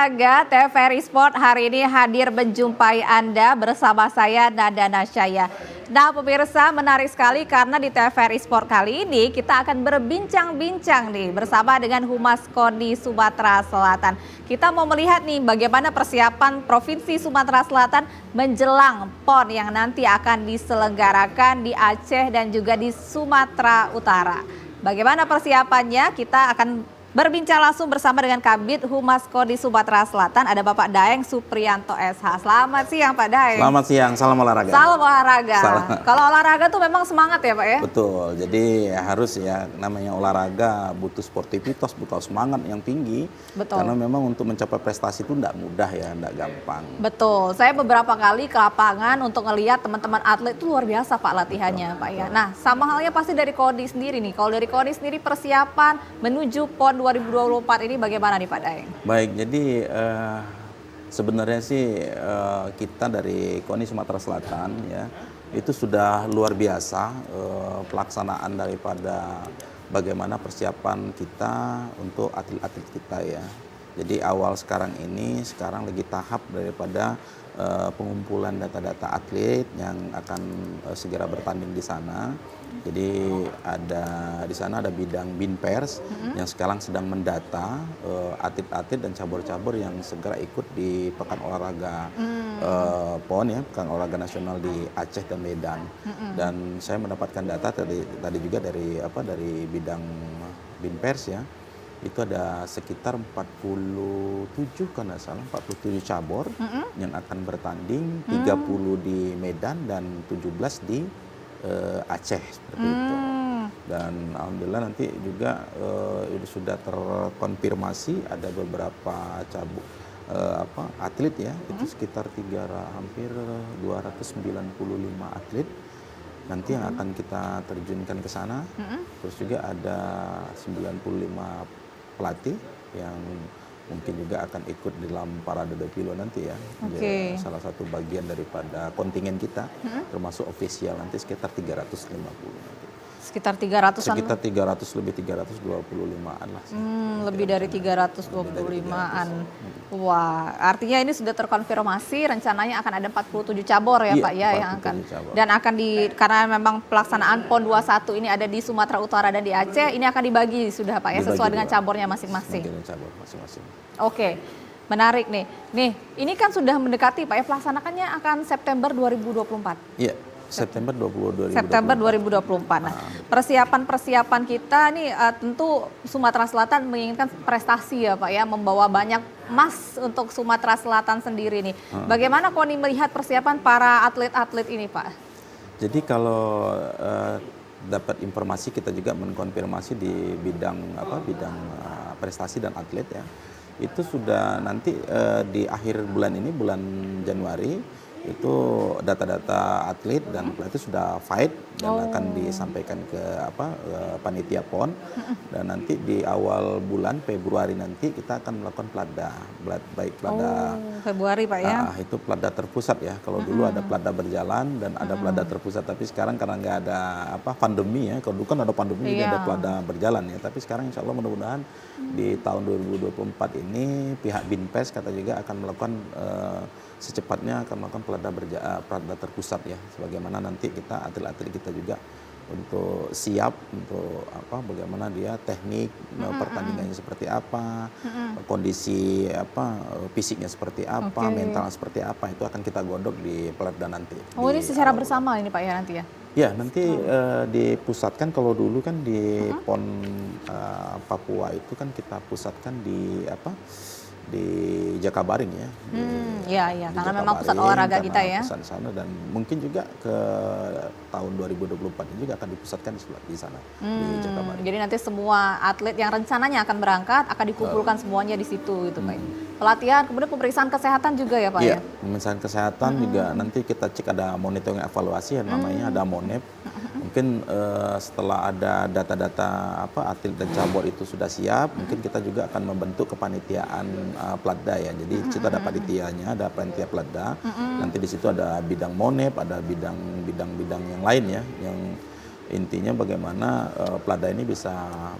olahraga, TVRI Sport hari ini hadir menjumpai Anda bersama saya Nada Nasyaya. Nah pemirsa, menarik sekali karena di TVRI Sport kali ini kita akan berbincang-bincang nih bersama dengan Humas KONI Sumatera Selatan. Kita mau melihat nih bagaimana persiapan Provinsi Sumatera Selatan menjelang PON yang nanti akan diselenggarakan di Aceh dan juga di Sumatera Utara. Bagaimana persiapannya? Kita akan berbincang langsung bersama dengan Kabid Humas KONI Sumatera Selatan, ada Bapak Daeng Supriyanto SH. Selamat siang Pak Daeng. Selamat siang, salam olahraga. Salam olahraga. Kalau olahraga tuh memang semangat ya Pak ya? Betul, jadi harus ya namanya olahraga butuh sportivitas, butuh semangat yang tinggi. Betul. Karena memang untuk mencapai prestasi itu tidak mudah ya, tidak gampang. Betul, saya beberapa kali ke lapangan untuk ngelihat teman-teman atlet itu luar biasa Pak latihannya Pak ya. Nah sama halnya pasti dari KONI sendiri nih, kalau dari KONI sendiri persiapan menuju PON 2024 ini bagaimana nih Pak Daeng? Baik, jadi sebenarnya sih kita dari KONI Sumatera Selatan ya itu sudah luar biasa pelaksanaan daripada bagaimana persiapan kita untuk atlet-atlet kita ya. Jadi awal sekarang lagi tahap daripada pengumpulan data-data atlet yang akan segera bertanding di sana. Jadi di sana ada bidang Binpers yang sekarang sedang mendata atlet-atlet dan cabur-cabur yang segera ikut di Pekan Olahraga PON ya, Pekan Olahraga Nasional di Aceh dan Medan. Dan saya mendapatkan data tadi juga dari bidang Binpers ya. Itu ada sekitar 47 kan nggak salah, 47 cabur yang akan bertanding, 30 di Medan dan 17 di Aceh seperti itu. Dan alhamdulillah nanti juga sudah terkonfirmasi ada beberapa atlet ya, itu sekitar hampir 295 atlet nanti yang akan kita terjunkan ke sana. Terus juga ada 95 pelatih yang mungkin juga akan ikut di dalam parade Dopilo nanti ya. Okay. Salah satu bagian daripada kontingen kita, termasuk ofisial nanti sekitar 350 nanti. Sekitar 300-an? Sekitar 300, lebih 325-an lah. Lebih dari 325-an. Wah, artinya ini sudah terkonfirmasi rencananya akan ada 47 cabur ya Pak ya yang akan cabur. Dan akan karena memang pelaksanaan PON 21 ini ada di Sumatera Utara dan di Aceh, ini akan dibagi sudah Pak ya sesuai dengan caburnya masing-masing. Cabur masing-masing. Oke. Menarik nih. Nih, ini kan sudah mendekati Pak ya, pelaksanakannya akan September 2024. Iya. September 2024. September 2024. Nah, persiapan kita nih tentu Sumatera Selatan menginginkan prestasi ya Pak ya, membawa banyak emas untuk Sumatera Selatan sendiri nih. Bagaimana KONI melihat persiapan para atlet-atlet ini Pak? Jadi kalau dapat informasi kita juga mengkonfirmasi di bidang prestasi dan atlet ya. Itu sudah nanti di akhir bulan ini, bulan Januari, itu data-data atlet dan pelatih sudah fight dan akan disampaikan ke panitia PON. Dan nanti di awal bulan Februari nanti kita akan melakukan platda, baik platda Februari Pak ya. Itu platda terpusat ya. Kalau dulu ada platda berjalan dan ada platda terpusat, tapi sekarang karena nggak ada pandemi ya. Kalau dulu kan ada pandemi juga ada platda berjalan ya. Tapi sekarang insya Allah mudah-mudahan di tahun 2024 ini pihak Binpers kata juga akan melakukan secepatnya akan melakukan platda terpusat ya, sebagaimana nanti kita atlet-atlet kita juga untuk siap untuk bagaimana dia teknik pertandingannya seperti apa, kondisi fisiknya seperti apa, mentalnya seperti apa, itu akan kita godok di platda nanti. Ini secara bersama ini Pak ya nanti ya? Ya nanti dipusatkan, kalau dulu kan di PON Papua itu kan kita pusatkan di Jakabaring ya. Iya, karena memang pusat olahraga kita ya. Pusat sana, dan mungkin juga ke tahun 2024 ini juga akan dipusatkan di sana di Jakabaring. Jadi nanti semua atlet yang rencananya akan berangkat akan dikumpulkan semuanya di situ gitu Pak. Pelatihan, kemudian pemeriksaan kesehatan juga ya Pak ya? Pemeriksaan kesehatan juga nanti kita cek, ada monitoring evaluasi yang namanya ada MONEP. Mungkin setelah ada data-data atlet dan cabur itu sudah siap, mungkin kita juga akan membentuk kepanitiaan platda ya. Jadi kita ada panitianya, ada panitia platda. Nanti di situ ada bidang MONEP, ada bidang-bidang yang lain ya, yang intinya bagaimana Plada ini bisa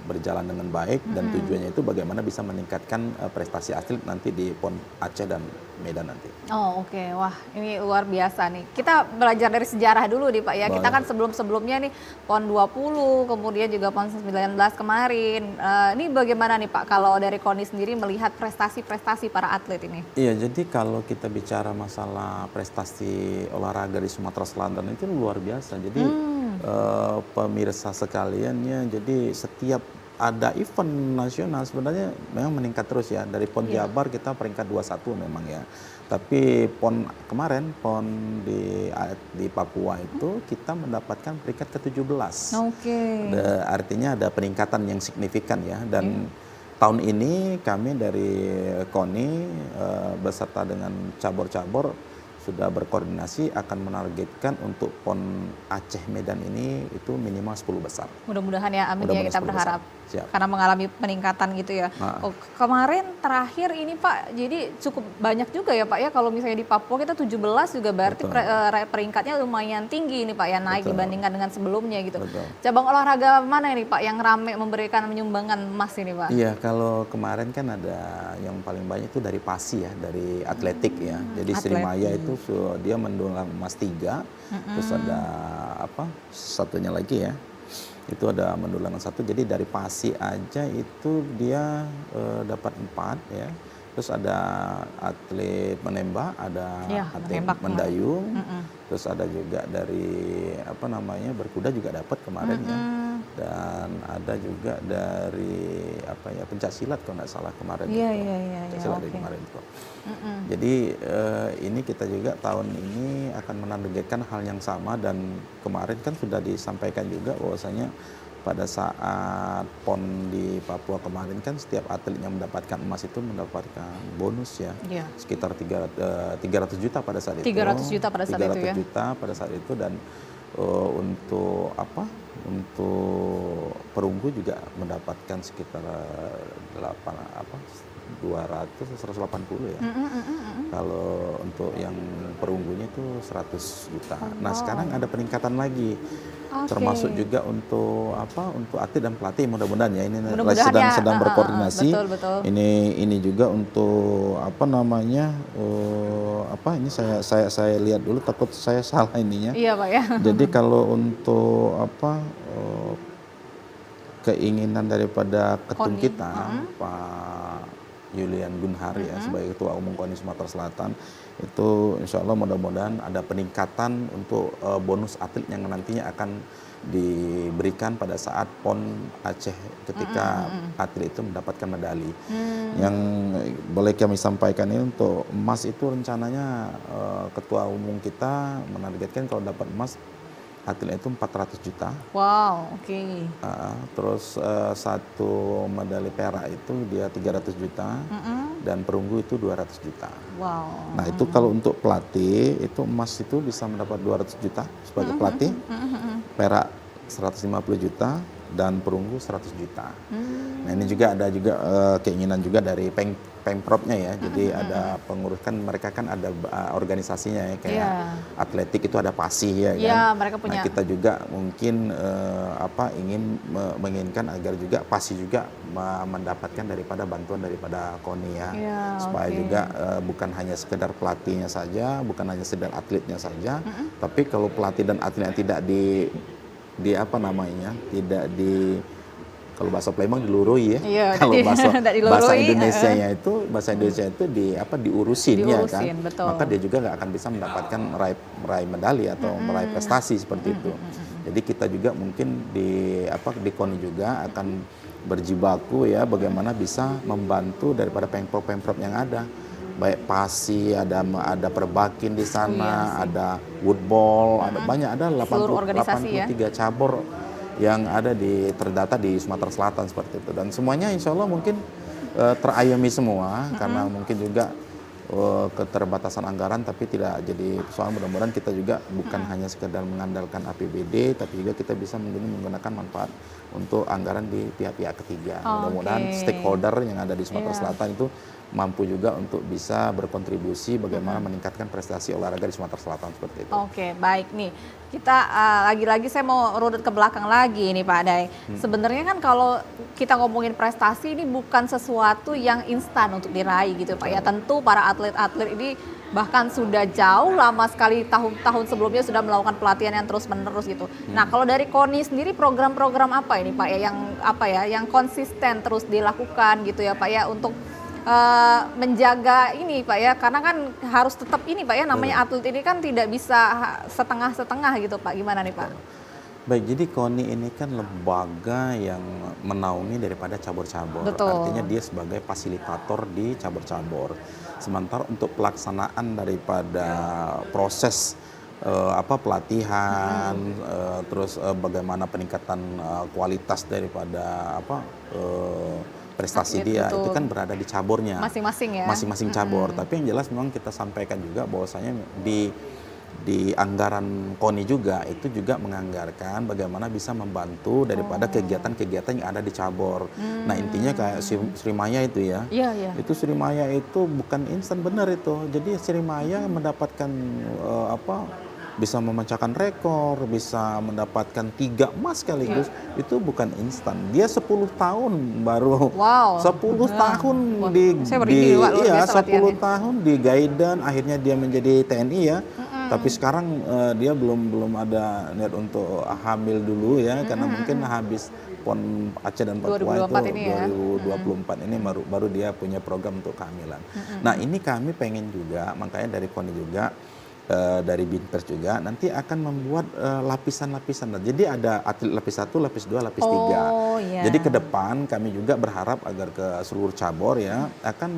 berjalan dengan baik dan tujuannya itu bagaimana bisa meningkatkan prestasi atlet nanti di PON Aceh dan Medan nanti. Oh oke, wah ini luar biasa nih. Kita belajar dari sejarah dulu nih Pak ya. Kita Boleh. kan sebelum-sebelumnya nih PON 20, kemudian juga PON 19 kemarin. Ini bagaimana nih Pak kalau dari KONI sendiri melihat prestasi-prestasi para atlet ini? Iya, jadi kalau kita bicara masalah prestasi olahraga di Sumatera Selatan itu luar biasa. Jadi pemirsa sekalian ya, jadi setiap ada event nasional sebenarnya memang meningkat terus ya. Dari PON Iya. Jabar kita peringkat 21 memang ya. Tapi PON kemarin, PON di Papua itu kita mendapatkan peringkat ke-17. Oke. Artinya ada peningkatan yang signifikan ya. Dan tahun ini kami dari KONI beserta dengan cabur-cabur sudah berkoordinasi akan menargetkan untuk PON Aceh Medan ini itu minimal 10 besar. Mudah-mudahan ya, amin ya, Mudah-mudahan kita 10 berharap. besar. Siap. Karena mengalami peningkatan gitu ya. Nah, Oh, kemarin terakhir ini Pak, jadi cukup banyak juga ya Pak ya, kalau misalnya di Papua kita 17 juga berarti Betul. peringkatnya lumayan tinggi ini Pak ya, naik Betul. dibandingkan dengan sebelumnya gitu. Betul. Cabang olahraga mana ini Pak yang rame memberikan menyumbangkan emas ini Pak? Iya, kalau kemarin kan ada yang paling banyak itu dari PASI ya, dari atletik ya. Jadi Srimaya itu dia mendulang emas 3, terus ada apa? Satunya lagi ya. Itu ada mendulang 1. Jadi dari PASI aja itu dia dapat 4 ya. Terus ada atlet menembak, ada Iya, atlet menembak kemarin. mendayung, terus ada juga dari apa namanya berkuda juga dapat kemarin ya. Dan ada juga dari apa ya pencak silat kalau nggak salah kemarin Iya, itu. iya, iya, Pencak iya, silat oke. dari kemarin itu. Jadi ini kita juga tahun ini akan menargetkan hal yang sama dan kemarin kan sudah disampaikan juga bahwasanya pada saat PON di Papua kemarin kan setiap atlet yang mendapatkan emas itu mendapatkan bonus ya. Iya. Sekitar 300 juta pada saat itu. 300 juta pada saat itu 300 ya. juta pada saat itu dan untuk apa? Untuk perunggu juga mendapatkan sekitar 8 apa? 200 180 ya. Kalau untuk yang perunggunya itu 100 juta. Nah, sekarang ada peningkatan lagi. Oke. Termasuk juga untuk apa? Untuk atlet dan pelatih mudah-mudahan ya ini Mudah-mudahan sedang ya, sedang berkoordinasi. betul, betul. Ini juga untuk apa namanya? Apa ini saya lihat dulu takut saya salah ininya. Iya Pak ya. Jadi kalau untuk apa keinginan daripada ketum KONI, kita Pak Yulian Gunhar ya sebagai Ketua Umum KONI Sumatera Selatan itu insya Allah mudah-mudahan ada peningkatan untuk bonus atlet yang nantinya akan diberikan pada saat PON Aceh ketika atlet itu mendapatkan medali. Yang boleh kami sampaikan ini untuk emas itu rencananya Ketua Umum kita menargetkan kalau dapat emas atlet itu 400 juta. Wow, oke. Terus satu medali perak itu dia 300 juta dan perunggu itu 200 juta. Wow. Nah itu kalau untuk pelatih itu emas itu bisa mendapat 200 juta sebagai pelatih, perak 150 juta dan perunggu 100 juta. Nah ini juga ada juga keinginan juga dari Pemprovnya ya, jadi ada pengurus kan mereka kan ada organisasinya ya kayak atletik itu ada PASI ya kan. Iya, mereka punya. Nah kita juga mungkin menginginkan agar juga PASI juga mendapatkan daripada bantuan daripada KONI ya, supaya juga bukan hanya sekedar pelatihnya saja, bukan hanya sekedar atletnya saja, tapi kalau pelatih dan atletnya tidak di apa namanya tidak di kalau bahasa Palembang dilurui ya. Iya, kalau bahasa dilurui, Indonesianya itu diurusin ya kan. Betul. Maka dia juga nggak akan bisa mendapatkan meraih medali atau meraih prestasi seperti itu. Jadi kita juga mungkin di KONI juga akan berjibaku ya bagaimana bisa membantu daripada pemprov yang ada. Baik PASI, ada Perbakin di sana, ada Woodball, ada banyak, ada 83 cabur yang ada terdata di Sumatera Selatan seperti itu. Dan semuanya insya Allah mungkin terayomi semua karena mungkin juga keterbatasan anggaran tapi tidak jadi soal mudah-mudahan kita juga bukan hanya sekedar mengandalkan APBD tapi juga kita bisa menggunakan manfaat untuk anggaran di pihak-pihak ketiga. Mudah-mudahan stakeholder yang ada di Sumatera Selatan itu mampu juga untuk bisa berkontribusi bagaimana meningkatkan prestasi olahraga di Sumatera Selatan seperti itu. Oke, baik nih. Kita lagi-lagi saya mau runut ke belakang lagi nih Pak Day. Sebenarnya kan kalau kita ngomongin prestasi ini bukan sesuatu yang instan untuk diraih gitu Pak ya. Tentu para atlet-atlet ini bahkan sudah jauh lama sekali tahun-tahun sebelumnya sudah melakukan pelatihan yang terus-menerus gitu. Nah, kalau dari KONI sendiri program-program apa ini Pak ya yang konsisten terus dilakukan gitu ya Pak ya untuk menjaga ini Pak ya, karena kan harus tetap ini Pak ya, namanya atlet ini kan tidak bisa setengah-setengah gitu Pak, gimana nih Pak? Baik, jadi KONI ini kan lembaga yang menaungi daripada cabur-cabur. Betul. Artinya dia sebagai fasilitator di cabur-cabur. Sementara untuk pelaksanaan daripada proses pelatihan, terus bagaimana peningkatan kualitas daripada prestasi Atlet, dia betul. itu kan berada di caburnya. Masing-masing ya? Masing-masing cabur. Tapi yang jelas memang kita sampaikan juga bahwasanya di anggaran KONI juga itu juga menganggarkan bagaimana bisa membantu daripada kegiatan-kegiatan yang ada di cabur. Nah, intinya kayak Srimaya itu ya. Iya, iya. Itu Srimaya itu bukan instan, benar itu. Jadi Srimaya mendapatkan bisa memecahkan rekor, bisa mendapatkan 3 emas sekaligus, itu bukan instan. Dia 10 tahun baru. Wow. 10 tahun Saya berdiri, luar biasa 10 latihannya. tahun di guidance, akhirnya dia menjadi TNI ya. Tapi sekarang dia belum ada niat untuk hamil dulu ya, karena mungkin habis PON Aceh dan Papua 2024 itu ini ya. 2024 ini baru dia punya program untuk kehamilan. Nah, ini kami pengen juga, makanya dari KONI juga, dari Binpers juga nanti akan membuat lapisan-lapisan. Jadi ada atlet lapis 1, lapis 2, lapis 3. Oh, iya. Jadi ke depan kami juga berharap agar ke seluruh cabur ya akan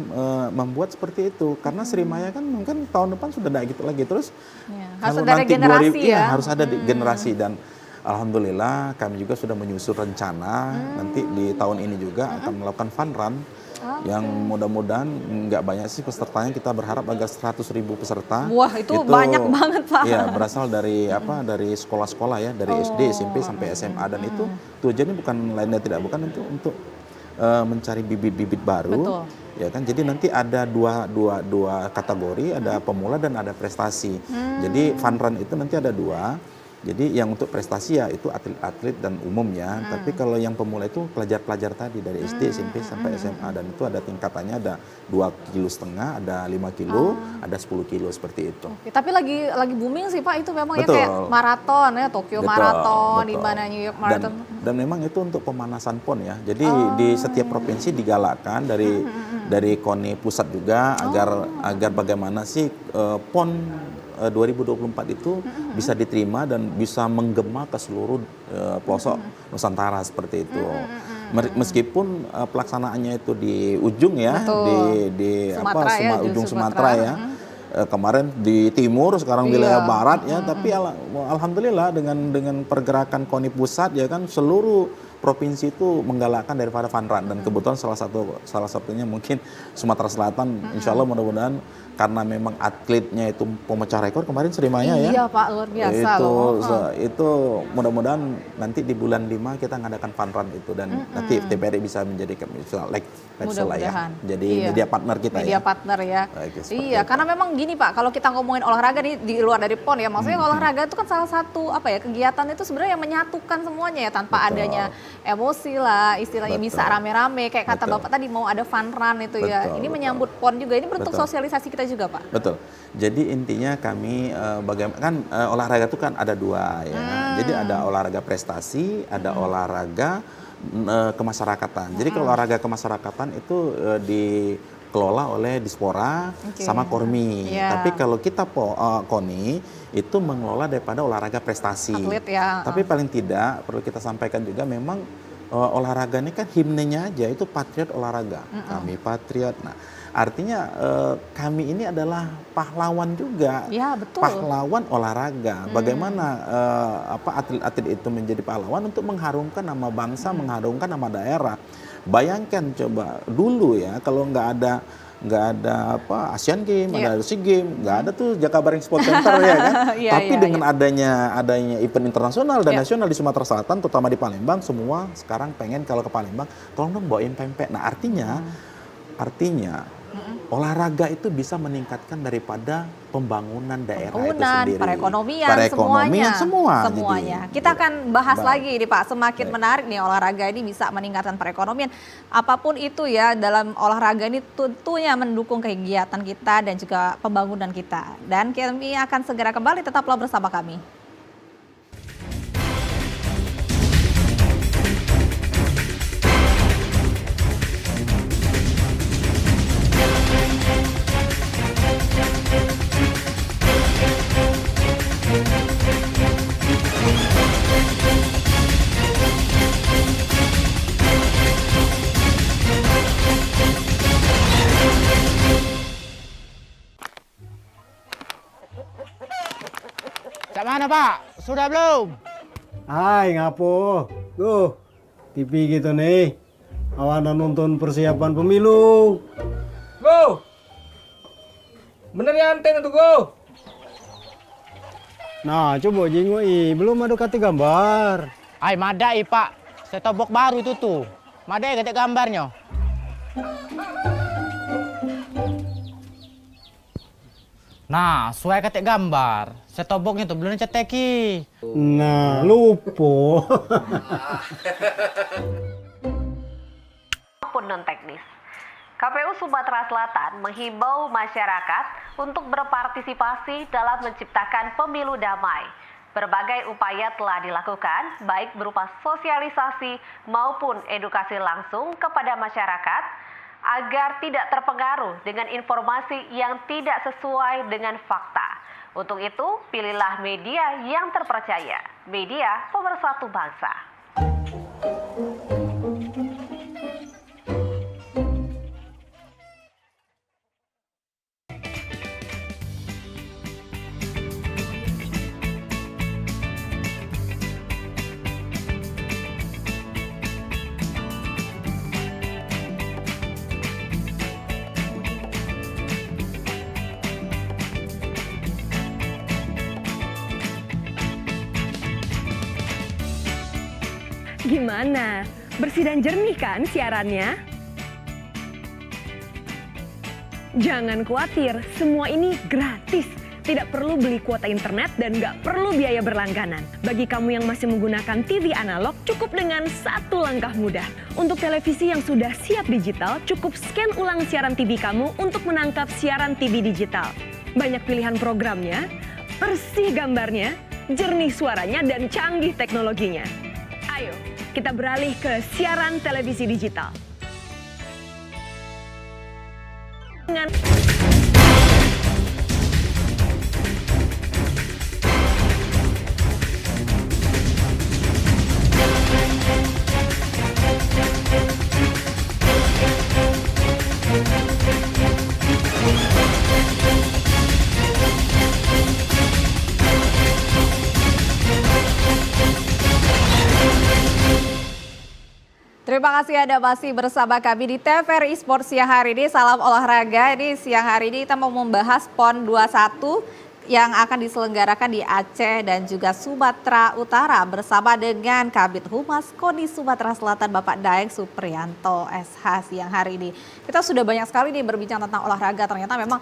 membuat seperti itu. Karena Srimaya kan mungkin tahun depan sudah tidak gitu lagi. Terus Harus kalau ada nanti generasi ya. harus ada generasi, dan alhamdulillah kami juga sudah menyusun rencana nanti di tahun ini juga akan melakukan fun run. Yang mudah-mudahan nggak banyak sih pesertanya, kita berharap agar 100.000 peserta. Wah, itu banyak banget Pak. Iya, berasal dari dari sekolah-sekolah ya, dari SD, SMP sampai SMA, dan itu tujuannya bukan lainnya bukan untuk mencari bibit-bibit baru. Betul. Ya kan, jadi nanti ada dua kategori, ada pemula dan ada prestasi. Jadi fun run itu nanti ada 2. Jadi yang untuk prestasi ya itu atlet-atlet dan umum ya. Tapi kalau yang pemula itu pelajar-pelajar tadi dari SD, SMP sampai SMA, dan itu ada tingkatannya, ada 2,5 kilo, ada 5 kilo, ada 10 kilo seperti itu. Oke, tapi lagi booming sih Pak, itu memang ya Betul. kayak maraton ya, Tokyo Betul, Marathon, di betul. mana New York Marathon. Dan memang itu untuk pemanasan PON ya. Jadi di setiap provinsi digalakkan dari KONI pusat juga agar bagaimana sih PON 2024 itu bisa diterima dan bisa menggema ke seluruh pelosok Nusantara seperti itu. Meskipun pelaksanaannya itu di ujung ya, Betul. di Sumatera ya, ujung ujung Sumatera. Sumatera ya. Kemarin di timur, sekarang wilayah barat ya, tapi alhamdulillah dengan pergerakan KONI pusat ya kan, seluruh provinsi itu menggalakkan daripada fun run, dan kebetulan salah satunya mungkin Sumatera Selatan. Insya Allah mudah-mudahan, karena memang atletnya itu pemecah rekor kemarin Srimaya ya. Iya Pak, luar biasa loh. Itu mudah-mudahan nanti di bulan 5 kita ngadakan fun run itu, dan nanti TPRI bisa menjadikan lah ya. Jadi media partner kita media ya. partner ya. Baik, seperti Iya, itu. karena memang gini Pak, kalau kita ngomongin olahraga nih di luar dari PON ya, maksudnya olahraga itu kan salah satu kegiatan itu sebenarnya yang menyatukan semuanya ya, tanpa Betul. adanya emosi lah, istilahnya bisa Betul. rame-rame kayak kata Betul. Bapak tadi mau ada fun run itu ya. Betul, Ini betul. menyambut PON juga, ini bentuk Betul. sosialisasi kita juga Pak. Betul. Jadi intinya kami bagaimana kan olahraga itu kan ada 2 ya. Jadi ada olahraga prestasi, ada olahraga kemasyarakatan. Jadi kalau olahraga kemasyarakatan itu dikelola oleh Dispora sama Kormi. Iya. Tapi kalau kita KONI itu mengelola daripada olahraga prestasi. Atlet ya. Tapi paling tidak perlu kita sampaikan juga, memang olahraga ini kan himnenya aja itu patriot olahraga. Kami patriot. Nah, artinya kami ini adalah pahlawan juga. Ya, betul. Pahlawan olahraga. Bagaimana atlet-atlet itu menjadi pahlawan untuk mengharumkan nama bangsa, mengharumkan nama daerah. Bayangkan coba dulu ya, kalau nggak ada Asian Games, ada SEA Games, nggak ada tuh Jakabaring Sport Center ya kan. Tapi dengan adanya event internasional dan nasional di Sumatera Selatan, terutama di Palembang, semua sekarang pengen kalau ke Palembang, tolong dong bawain pempek. Nah, artinya olahraga itu bisa meningkatkan daripada pembangunan daerah itu Pembangunan, sendiri. perekonomian, semuanya. Jadi, Kita akan bahas baik. lagi nih Pak, semakin Baik. menarik nih olahraga ini bisa meningkatkan perekonomian. Apapun itu ya, dalam olahraga ini tentunya mendukung kegiatan kita dan juga pembangunan kita. Dan kami akan segera kembali, tetaplah bersama kami. Cak mana Pak? Sudah belum? Hai, ngapo? Tuh, TV gitu nih. Awana nonton persiapan pemilu. Go! Bener ya anten itu go! Nah, coba jingui, belum ada kati gambar. Ay, madai Pak. Setobok baru itu tuh. Madai ketik gambarnya. Nah, sesuai ketik gambar. Setoboknya tuh belum diceteki. Nah, lupa. Maupun non teknis. KPU Sumatera Selatan menghimbau masyarakat untuk berpartisipasi dalam menciptakan pemilu damai. Berbagai upaya telah dilakukan, baik berupa sosialisasi maupun edukasi langsung kepada masyarakat, agar tidak terpengaruh dengan informasi yang tidak sesuai dengan fakta. Untuk itu, pilihlah media yang terpercaya, media pemersatu bangsa. Gimana? Bersih dan jernih kan siarannya? Jangan khawatir, semua ini gratis. Tidak perlu beli kuota internet dan nggak perlu biaya berlangganan. Bagi kamu yang masih menggunakan TV analog, cukup dengan satu langkah mudah. Untuk televisi yang sudah siap digital, cukup scan ulang siaran TV kamu untuk menangkap siaran TV digital. Banyak pilihan programnya, bersih gambarnya, jernih suaranya, dan canggih teknologinya. Ayo, kita beralih ke siaran televisi digital. Dengan Terima kasih Anda masih bersama kami di TVRI Sport siang hari ini. Salam olahraga. Ini siang hari ini kita mau membahas PON 21 yang akan diselenggarakan di Aceh dan juga Sumatera Utara bersama dengan Kabid Humas KONI Sumatera Selatan Bapak Daeng Supriyanto SH siang hari ini. Kita sudah banyak sekali nih berbincang tentang olahraga. Ternyata memang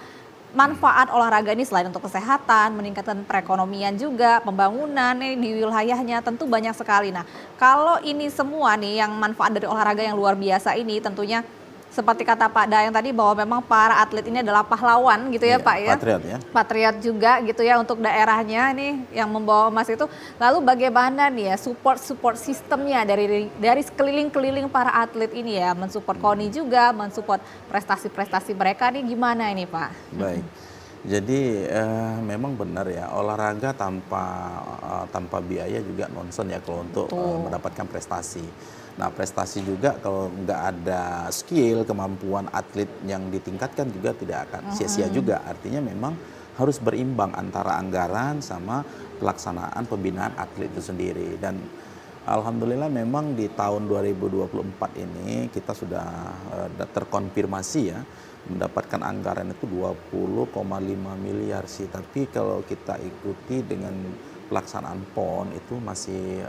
manfaat olahraga ini selain untuk kesehatan, meningkatkan perekonomian juga, pembangunan nih di wilayahnya tentu banyak sekali. Nah, kalau ini semua nih yang manfaat dari olahraga yang luar biasa ini tentunya seperti kata Pak Daeng tadi bahwa memang para atlet ini adalah pahlawan gitu ya, Iya, Pak ya. patriot ya. Patriot juga gitu ya untuk daerahnya nih yang membawa emas itu. Lalu bagaimana nih ya support sistemnya dari sekeliling-keliling para atlet ini ya, mensupport KONI juga, mensupport prestasi-prestasi mereka nih gimana ini Pak? Baik. Jadi memang benar ya, olahraga tanpa biaya juga nonsen ya kalau untuk mendapatkan prestasi. Nah, prestasi juga kalau nggak ada skill, kemampuan atlet yang ditingkatkan juga tidak akan sia-sia juga. Artinya memang harus berimbang antara anggaran sama pelaksanaan pembinaan atlet itu sendiri. Dan alhamdulillah memang di tahun 2024 ini kita sudah terkonfirmasi ya, mendapatkan anggaran itu 20,5 miliar sih. Tapi kalau kita ikuti dengan pelaksanaan PON itu masih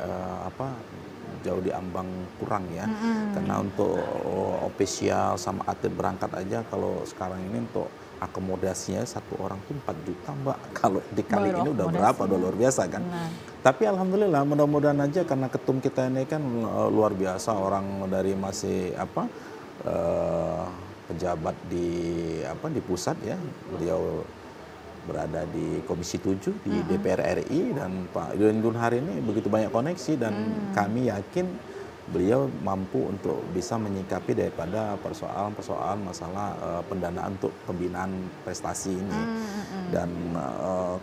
jauh diambang kurang ya. Karena untuk ofisial sama atlet berangkat aja kalau sekarang ini untuk akomodasinya satu orang tuh 4 juta Mbak. Kalau dikali Baru ini udah akomodasi. berapa, udah luar biasa kan. Tapi alhamdulillah mudah-mudahan aja karena ketum kita ini kan luar biasa, orang dari masih pejabat di pusat ya. Beliau berada di Komisi 7 di DPR RI, dan Pak Yudin hari ini begitu banyak koneksi, dan kami yakin beliau mampu untuk bisa menyikapi daripada persoalan-persoalan masalah pendanaan untuk pembinaan prestasi ini. Dan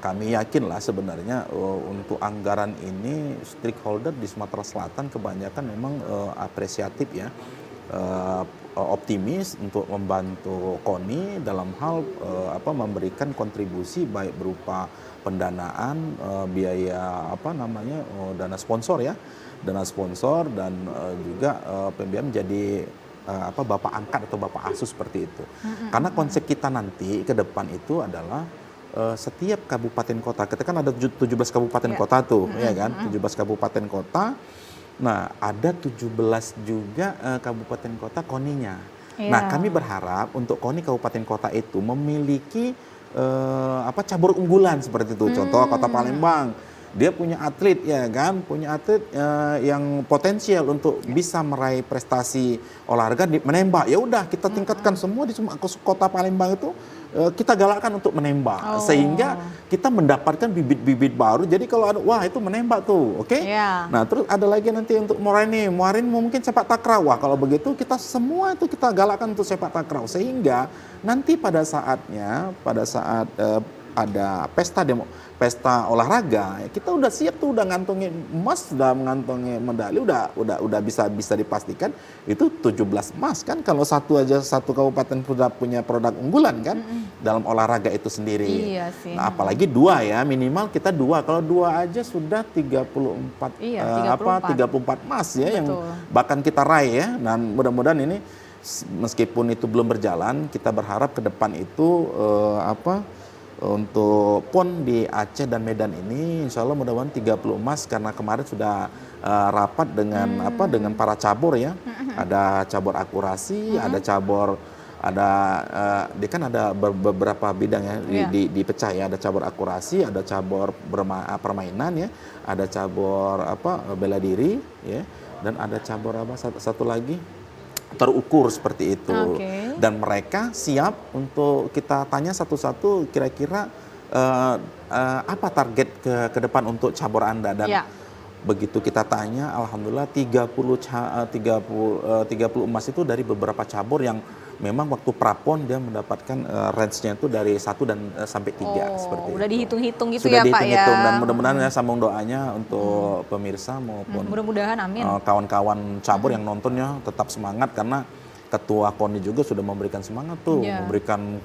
kami yakinlah sebenarnya untuk anggaran ini stakeholder di Sumatera Selatan kebanyakan memang apresiatif ya. Optimis untuk membantu KONI dalam hal memberikan kontribusi baik berupa pendanaan, biaya dana sponsor ya, dana sponsor, dan juga PBM menjadi bapak angkat atau bapak asuh seperti itu. Karena konsep kita nanti ke depan itu adalah setiap kabupaten kota, kita kan ada 17 kabupaten kota tuh, ya kan, 17 kabupaten kota. Nah, ada 17 juga kabupaten kota KONI-nya. Nah, kami berharap untuk KONI kabupaten kota itu memiliki cabur unggulan seperti itu. Contoh Kota Palembang, dia punya atlet ya kan, punya atlet yang potensial untuk bisa meraih prestasi olahraga di menembak. Ya udah kita tingkatkan semua di Kota Palembang itu, kita galakkan untuk menembak, sehingga kita mendapatkan bibit-bibit baru. Jadi kalau ada, wah itu menembak tuh, oke? Nah terus ada lagi nanti untuk Morini mungkin sepak takraw. Wah kalau begitu kita semua itu kita galakkan untuk sepak takraw, sehingga nanti pada saat ada pesta olahraga, kita udah siap tuh, udah ngantongi emas, udah mengantongi medali, udah bisa dipastikan itu 17 emas kan, kalau satu kabupaten sudah punya produk unggulan kan dalam olahraga itu sendiri. Iya sih. Nah, apalagi 2 ya, minimal kita 2. Kalau 2 aja sudah 34 34 emas ya. Betul. Yang bahkan kita raih ya. Dan mudah-mudahan ini meskipun itu belum berjalan, kita berharap ke depan itu untuk PON di Aceh dan Medan ini insya Allah mudah-mudahan 30 emas, karena kemarin sudah rapat dengan dengan para cabur ya. Ada cabur akurasi, ada cabur, dia kan ada beberapa bidang ya dipecah ya. Ada cabur akurasi, ada cabur permainan ya, ada cabur bela diri ya, dan ada cabur satu lagi terukur seperti itu. Dan mereka siap untuk kita tanya satu-satu, kira-kira apa target ke depan untuk cabur Anda. Dan begitu kita tanya, alhamdulillah 30 emas itu dari beberapa cabur yang memang waktu prapon dia mendapatkan range-nya itu dari 1 dan sampai 3 seperti itu. Udah dihitung-hitung gitu sudah ya Pak ya. Dan mudah-mudahan ya sambung doanya untuk pemirsa maupun mudah-mudahan amin. Kawan-kawan cabur yang nontonnya tetap semangat, karena Ketua KONI juga sudah memberikan semangat tuh, memberikan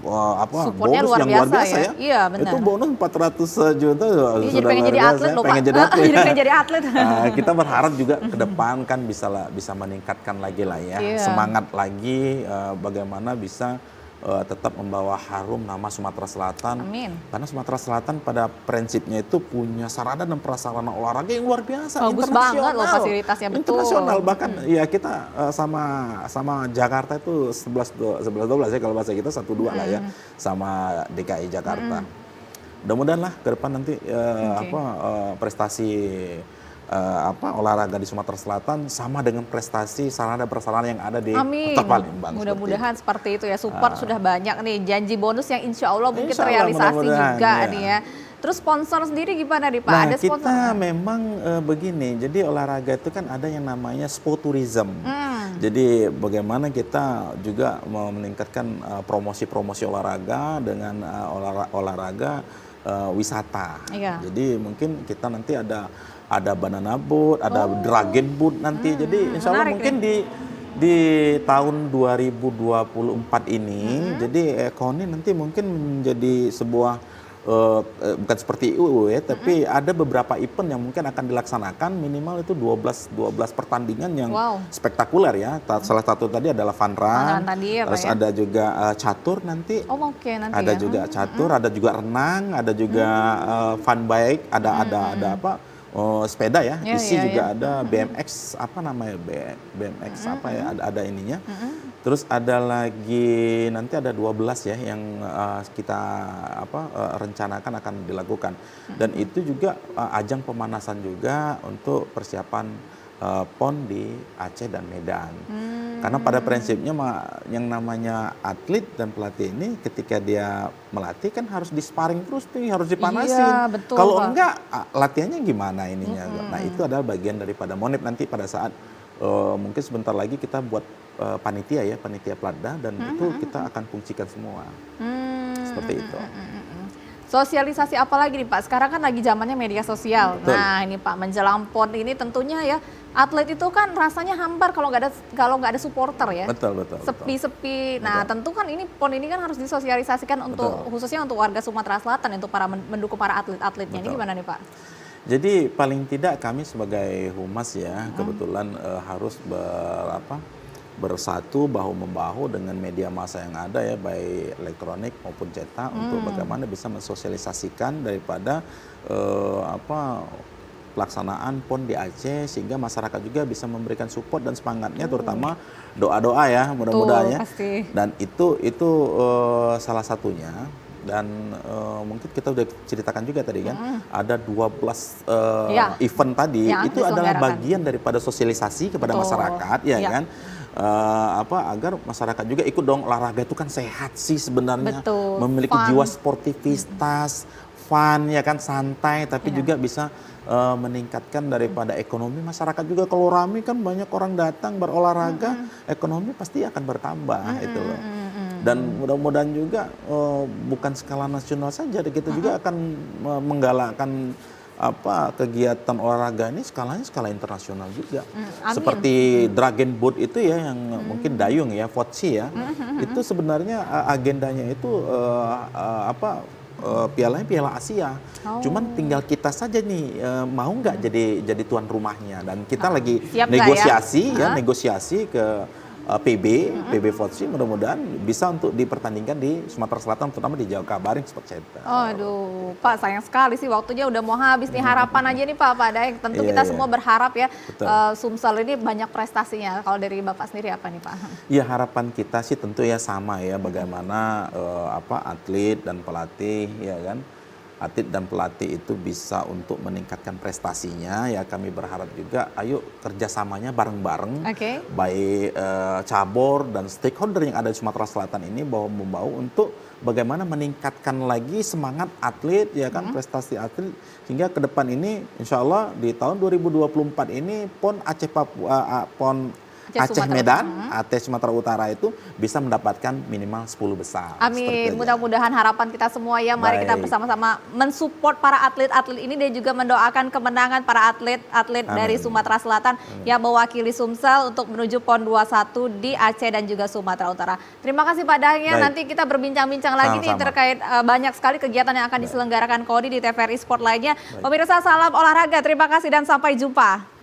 bonus yang luar biasa ya. Iya, benar. Itu bonus 400 juta Jadi pengen jadi atlet loh Pak. Pengen jadi atlet. Jadi pengen jadi atlet. Kita berharap juga ke depan kan bisa meningkatkan lagi lah ya. Semangat lagi bagaimana bisa tetap membawa harum nama Sumatera Selatan. Amin. Karena Sumatera Selatan pada prinsipnya itu punya sarana dan prasarana olahraga yang luar biasa. Bagus banget loh fasilitasnya, betul. Internasional, bahkan ya kita sama Jakarta itu 11-12 ya, kalau bahasa kita 1-2 lah ya, sama DKI Jakarta. Mudah-mudahan lah ke depan nanti prestasi olahraga di Sumatera Selatan sama dengan prestasi sarana prasarana yang ada di Kota Palembang. Mudah-mudahan seperti itu ya. Support sudah banyak nih, janji bonus yang insya Allah mungkin terrealisasi juga nih ya. Terus sponsor sendiri gimana nih Pak? Nah, ada sponsor? kita memang begini, jadi olahraga itu kan ada yang namanya sporturism. Jadi bagaimana kita juga meningkatkan promosi-promosi olahraga dengan olahraga wisata. Jadi mungkin kita nanti ada banana boat, ada dragon boat nanti. Jadi insya Allah mungkin di tahun 2024 ini, jadi KONI nanti mungkin menjadi sebuah bukan seperti UU ya, tapi ada beberapa event yang mungkin akan dilaksanakan, minimal itu 12 pertandingan yang spektakuler ya. Salah satu tadi adalah fun run, terus ada juga catur nanti. Nanti ada juga catur, ada juga renang, ada juga fun bike, ada sepeda ya, Ya, isi ya, juga ya. ada BMX apa namanya BMX apa ya, ada ininya. Terus ada lagi nanti ada 12 ya yang kita rencanakan akan dilakukan. Dan itu juga ajang pemanasan juga untuk persiapan PON di Aceh dan Medan. Karena pada prinsipnya yang namanya atlet dan pelatih ini ketika dia melatih kan harus di-sparring terus nih, harus dipanasin. Iya, betul, Kalau Pak. enggak latihannya gimana ininya. Nah, itu adalah bagian daripada Monip nanti pada saat mungkin sebentar lagi kita buat panitia Platda dan itu kita akan fungsikan semua. Seperti itu. Sosialisasi apa lagi nih Pak? Sekarang kan lagi zamannya media sosial. Betul. Nah ini Pak, menjelang PON ini tentunya ya atlet itu kan rasanya hambar kalau nggak ada supporter ya. Betul. Sepi-sepi. Nah Betul. tentu kan ini PON ini kan harus disosialisasikan untuk khususnya untuk warga Sumatera Selatan untuk mendukung para atlet-atletnya. Ini Betul. gimana nih Pak? Jadi paling tidak kami sebagai humas ya kebetulan harus bersatu bahu-membahu dengan media massa yang ada ya, baik elektronik maupun cetak untuk bagaimana bisa mensosialisasikan daripada pelaksanaan PON di Aceh sehingga masyarakat juga bisa memberikan support dan semangatnya terutama doa-doa ya mudah-mudahan ya. Pasti. Dan itu salah satunya. Dan mungkin kita udah ceritakan juga tadi kan ada 12 Ya. event tadi Yang itu adalah diselenggarakan. bagian daripada sosialisasi kepada Betul. masyarakat ya Ya. kan. Agar masyarakat juga ikut dong, olahraga itu kan sehat sih sebenarnya, Betul, memiliki fun. jiwa sportivitas, fun ya kan, santai tapi juga bisa meningkatkan daripada ekonomi masyarakat juga. Kalau rame kan banyak orang datang berolahraga, ekonomi pasti akan bertambah itu loh. Dan mudah-mudahan juga bukan skala nasional saja, kita juga akan menggalakkan kegiatan olahraga ini skala internasional juga. Amin. Seperti Dragon Boat itu ya yang mungkin dayung ya, Fotsi ya. Itu sebenarnya agendanya itu Piala Asia. Cuman tinggal kita saja nih mau nggak jadi tuan rumahnya, dan kita lagi Siap nggak ya? negosiasi ke PB Fotsi, mudah-mudahan bisa untuk dipertandingkan di Sumatera Selatan, terutama di Jawa Kabaring Sport Center. Aduh, Pak sayang sekali sih waktunya udah mau habis nih. Harapan aja nih Pak Daeng. Tentu Iya, kita iya. semua berharap ya Betul. Sumsel ini banyak prestasinya. Kalau dari Bapak sendiri apa nih Pak? Ya, harapan kita sih tentu ya sama ya, bagaimana atlet dan pelatih ya kan. Atlet dan pelatih itu bisa untuk meningkatkan prestasinya ya, kami berharap juga ayo kerjasamanya bareng-bareng. Oke. Baik cabur dan stakeholder yang ada di Sumatera Selatan ini bahu-membahu untuk bagaimana meningkatkan lagi semangat atlet ya kan, prestasi atlet sehingga ke depan ini insya Allah di tahun 2024 ini PON Aceh Papua, PON Aceh Sumatera Medan, Aceh Sumatera Utara itu bisa mendapatkan minimal 10 besar. Seperti Amin, itu aja. mudah-mudahan harapan kita semua ya, mari kita Baik. bersama-sama mensupport para atlet-atlet ini dan juga mendoakan kemenangan para atlet-atlet dari Amin. Sumatera Selatan yang mewakili Sumsel untuk menuju PON 21 di Aceh dan juga Sumatera Utara. Terima kasih Pak Daeng ya, Baik. nanti kita berbincang-bincang lagi nih Sama-sama. terkait banyak sekali kegiatan yang akan diselenggarakan KODI di TVRI Sport lainnya. Pemirsa, salam olahraga, terima kasih dan sampai jumpa.